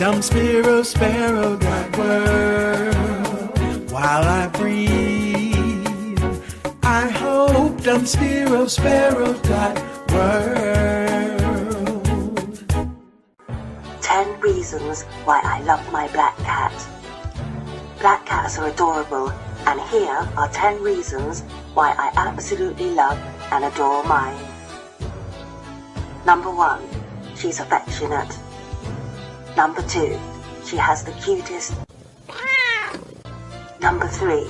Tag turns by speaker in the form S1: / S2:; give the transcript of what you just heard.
S1: Dumb sparrow got world while I breathe. I hope dumb sparrow got world.
S2: 10 reasons why I love my black cat. Black cats are adorable, and here are 10 reasons why I absolutely love and adore mine. Number 1, she's affectionate. Number 2, she has the cutest. Number 3,